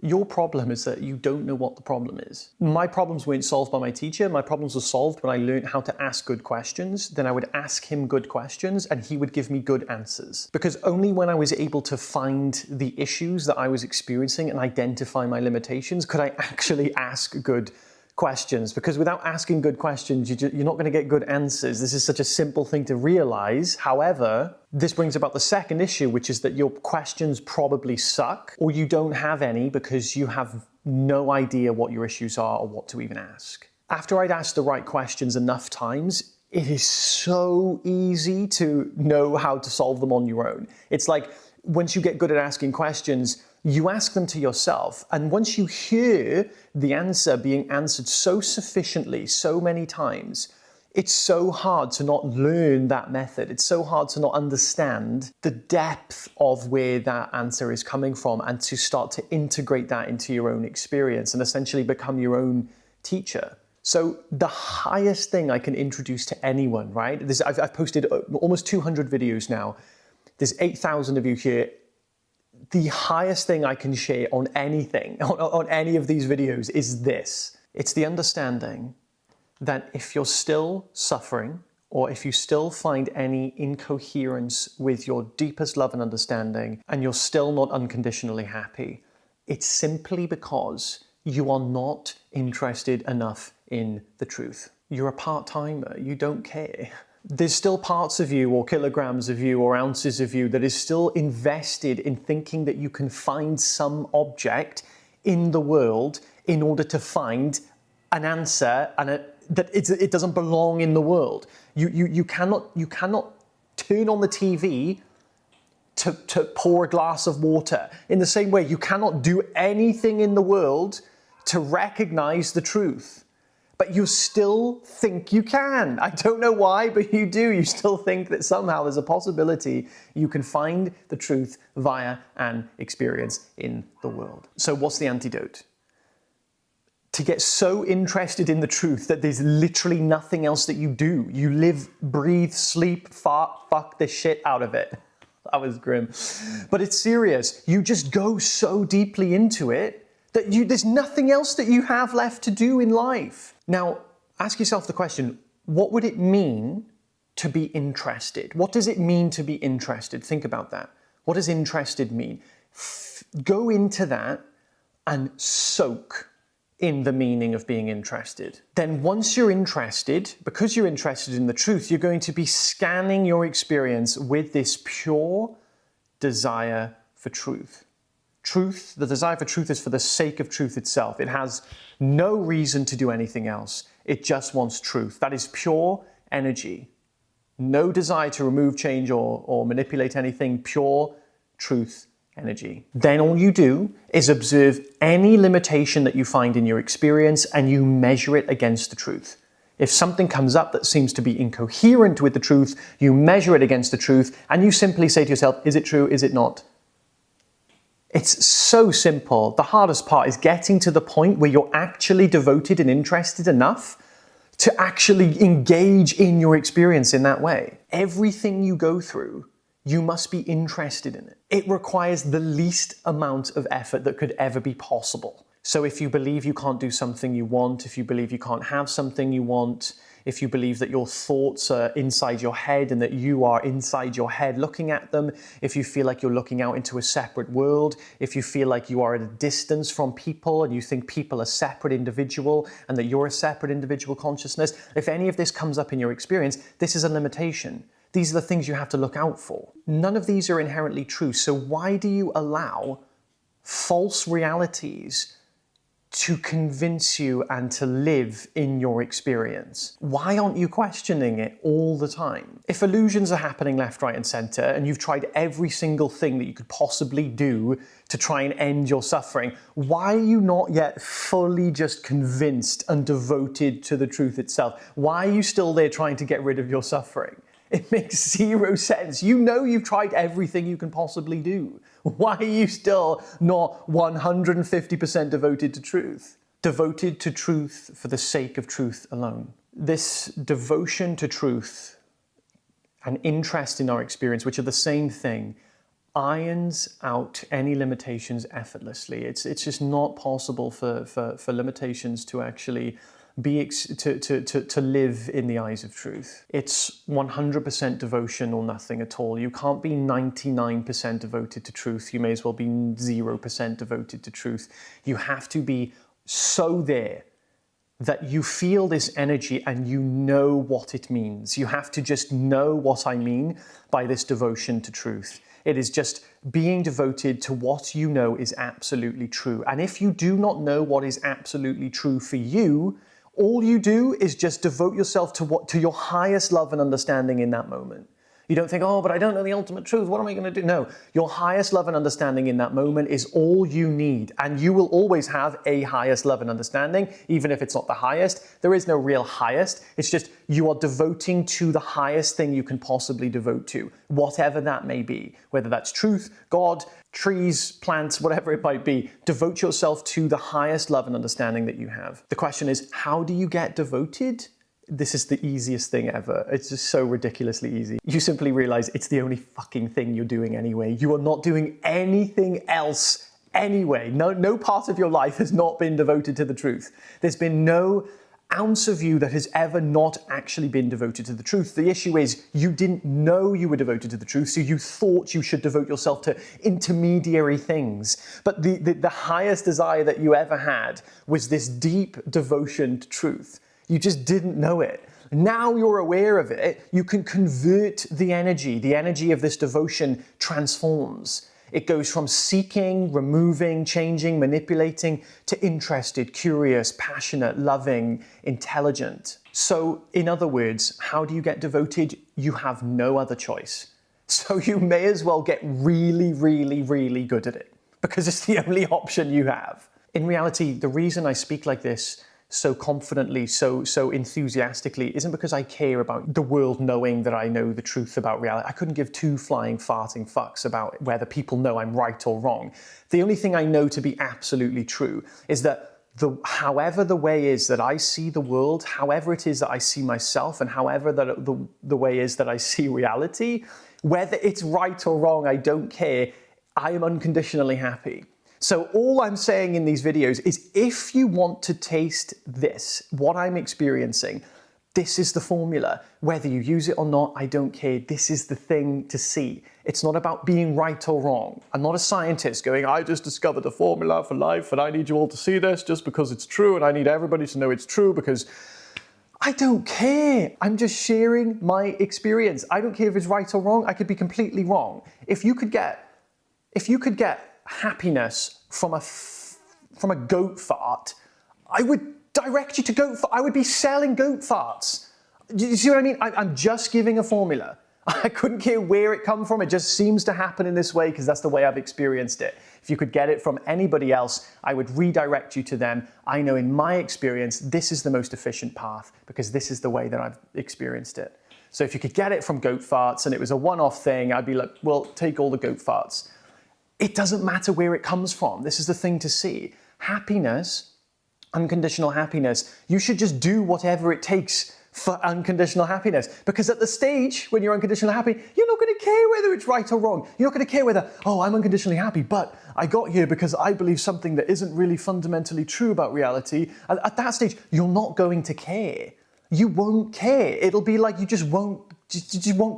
Your problem is that you don't know what the problem is. My problems weren't solved by my teacher. My problems were solved when I learned how to ask good questions. Then I would ask him good questions and he would give me good answers. Because only when I was able to find the issues that I was experiencing and identify my limitations could I actually ask good questions. Because without asking good questions, you're not going to get good answers. This is such a simple thing to realize. However, this brings about the second issue, which is that your questions probably suck, or you don't have any because you have no idea what your issues are or what to even ask. After I'd asked the right questions enough times, it is so easy to know how to solve them on your own. It's like once you get good at asking questions, you ask them to yourself, and once you hear the answer being answered so sufficiently, so many times, it's so hard to not learn that method. It's so hard to not understand the depth of where that answer is coming from and to start to integrate that into your own experience and essentially become your own teacher. So the highest thing I can introduce to anyone, right? I've posted almost 200 videos now. There's 8,000 of you here. The highest thing I can share on anything, on any of these videos is this. It's the understanding that if you're still suffering, or if you still find any incoherence with your deepest love and understanding, and you're still not unconditionally happy, it's simply because you are not interested enough in the truth. You're a part-timer, you don't care. There's still parts of you, or kilograms of you, or ounces of you that is still invested in thinking that you can find some object in the world in order to find an answer and that it doesn't belong in the world. You cannot turn on the TV to pour a glass of water. In the same way, you cannot do anything in the world to recognize the truth. But you still think you can. I don't know why, but you do. You still think that somehow there's a possibility you can find the truth via an experience in the world. So what's the antidote? To get so interested in the truth that there's literally nothing else that you do. You live, breathe, sleep, fart, fuck the shit out of it. That was grim. But it's serious. You just go so deeply into it that there's nothing else that you have left to do in life. Now, ask yourself the question, what would it mean to be interested? What does it mean to be interested? Think about that. What does interested mean? Go into that and soak in the meaning of being interested. Then once you're interested, because you're interested in the truth, you're going to be scanning your experience with this pure desire for truth. Truth, the desire for truth is for the sake of truth itself. It has no reason to do anything else. It just wants truth. That is pure energy. No desire to remove, change, or manipulate anything. Pure truth energy. Then all you do is observe any limitation that you find in your experience and you measure it against the truth. If something comes up that seems to be incoherent with the truth, you measure it against the truth and you simply say to yourself, is it true, is it not? It's so simple. The hardest part is getting to the point where you're actually devoted and interested enough to actually engage in your experience in that way. Everything you go through, you must be interested in it. It requires the least amount of effort that could ever be possible. So if you believe you can't do something you want, if you believe you can't have something you want, if you believe that your thoughts are inside your head and that you are inside your head looking at them, if you feel like you're looking out into a separate world, if you feel like you are at a distance from people and you think people are separate individual and that you're a separate individual consciousness, if any of this comes up in your experience, this is a limitation. These are the things you have to look out for. None of these are inherently true. So why do you allow false realities to convince you and to live in your experience? Why aren't you questioning it all the time? If illusions are happening left, right, and center, and you've tried every single thing that you could possibly do to try and end your suffering, why are you not yet fully just convinced and devoted to the truth itself? Why are you still there trying to get rid of your suffering? It makes zero sense. You know you've tried everything you can possibly do. Why are you still not 150% devoted to truth? Devoted to truth for the sake of truth alone. This devotion to truth and interest in our experience, which are the same thing, irons out any limitations effortlessly. It's just not possible for limitations to actually to live in the eyes of truth. It's 100% devotion or nothing at all. You can't be 99% devoted to truth. You may as well be 0% devoted to truth. You have to be so there that you feel this energy and you know what it means. You have to just know what I mean by this devotion to truth. It is just being devoted to what you know is absolutely true. And if you do not know what is absolutely true for you, all you do is just devote yourself to your highest love and understanding in that moment. You don't think, oh, but I don't know the ultimate truth. What am I going to do? No, your highest love and understanding in that moment is all you need. And you will always have a highest love and understanding, even if it's not the highest. There is no real highest. It's just you are devoting to the highest thing you can possibly devote to, whatever that may be, whether that's truth, God, trees, plants, whatever it might be. Devote yourself to the highest love and understanding that you have. The question is, how do you get devoted? This is the easiest thing ever. It's just so ridiculously easy. You simply realize it's the only fucking thing you're doing anyway. You are not doing anything else anyway. No part of your life has not been devoted to the truth. There's been no ounce of you that has ever not actually been devoted to the truth. The issue is you didn't know you were devoted to the truth, so you thought you should devote yourself to intermediary things. But the highest desire that you ever had was this deep devotion to truth. You just didn't know it. Now you're aware of it, you can convert the energy. The energy of this devotion transforms. It goes from seeking, removing, changing, manipulating to interested, curious, passionate, loving, intelligent. So, in other words, how do you get devoted? You have no other choice. So you may as well get really, really, really good at it because it's the only option you have. In reality, the reason I speak like this so confidently, so enthusiastically, isn't because I care about the world knowing that I know the truth about reality. I couldn't give two flying farting fucks about whether people know I'm right or wrong. The only thing I know to be absolutely true is that however the way is that I see the world, however it is that I see myself, and however the way is that I see reality, whether it's right or wrong, I don't care. I am unconditionally happy. So all I'm saying in these videos is if you want to taste this, what I'm experiencing, this is the formula. Whether you use it or not, I don't care. This is the thing to see. It's not about being right or wrong. I'm not a scientist going, I just discovered a formula for life and I need you all to see this just because it's true and I need everybody to know it's true because I don't care. I'm just sharing my experience. I don't care if it's right or wrong. I could be completely wrong. If you could get happiness from a goat fart, I would direct you to goat fart. I would be selling goat farts. Do you see what I mean? I'm just giving a formula. I couldn't care where it come from. It just seems to happen in this way because that's the way I've experienced it. If you could get it from anybody else, I would redirect you to them. I know in my experience, this is the most efficient path because this is the way that I've experienced it. So if you could get it from goat farts and it was a one-off thing, I'd be like, well, take all the goat farts. It doesn't matter where it comes from. This is the thing to see. Happiness, unconditional happiness, you should just do whatever it takes for unconditional happiness. Because at the stage when you're unconditionally happy, you're not going to care whether it's right or wrong. You're not going to care whether, oh, I'm unconditionally happy, but I got here because I believe something that isn't really fundamentally true about reality. And at that stage, you're not going to care. You won't care. It'll be like you just won't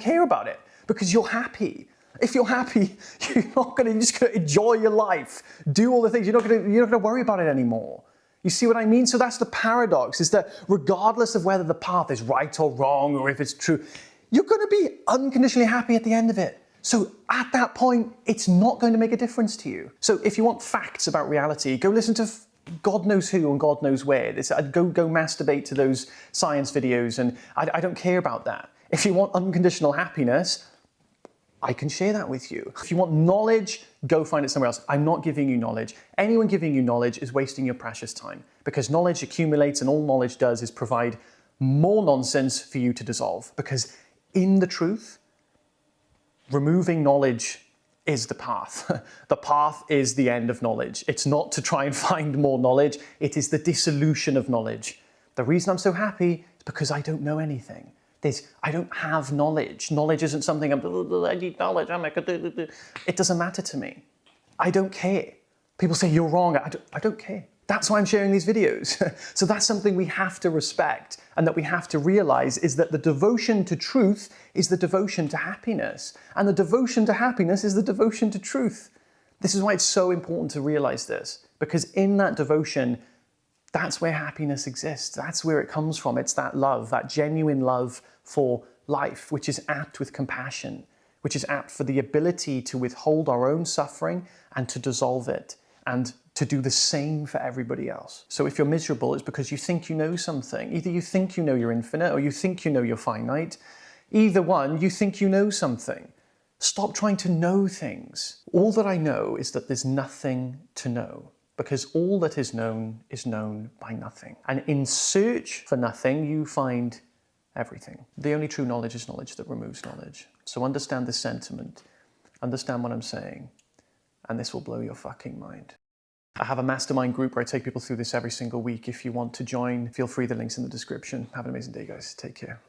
care about it because you're happy. If you're happy, you're just going to enjoy your life, do all the things. You're not going to worry about it anymore. You see what I mean? So that's the paradox, is that regardless of whether the path is right or wrong or if it's true, you're going to be unconditionally happy at the end of it. So at that point, it's not going to make a difference to you. So if you want facts about reality, go listen to God knows who and God knows where. Go masturbate to those science videos, and I don't care about that. If you want unconditional happiness, I can share that with you. If you want knowledge, go find it somewhere else. I'm not giving you knowledge. Anyone giving you knowledge is wasting your precious time because knowledge accumulates and all knowledge does is provide more nonsense for you to dissolve. Because in the truth, removing knowledge is the path. The path is the end of knowledge. It's not to try and find more knowledge. It is the dissolution of knowledge. The reason I'm so happy is because I don't know anything. I don't have knowledge. Knowledge isn't something I need knowledge. It doesn't matter to me. I don't care. People say you're wrong. I don't care. That's why I'm sharing these videos. So that's something we have to respect and that we have to realize is that the devotion to truth is the devotion to happiness. And the devotion to happiness is the devotion to truth. This is why it's so important to realize this, because in that devotion, that's where happiness exists. That's where it comes from. It's that love, that genuine love for life, which is apt with compassion, which is apt for the ability to withhold our own suffering and to dissolve it, and to do the same for everybody else. So if you're miserable, it's because you think you know something. Either you think you know you're infinite or you think you know you're finite. Either one, you think you know something. Stop trying to know things. All that I know is that there's nothing to know, because all that is known by nothing. And in search for nothing, you find everything. The only true knowledge is knowledge that removes knowledge. So understand this sentiment, understand what I'm saying, and this will blow your fucking mind. I have a mastermind group where I take people through this every single week. If you want to join, feel free, the link's in the description. Have an amazing day, guys. Take care.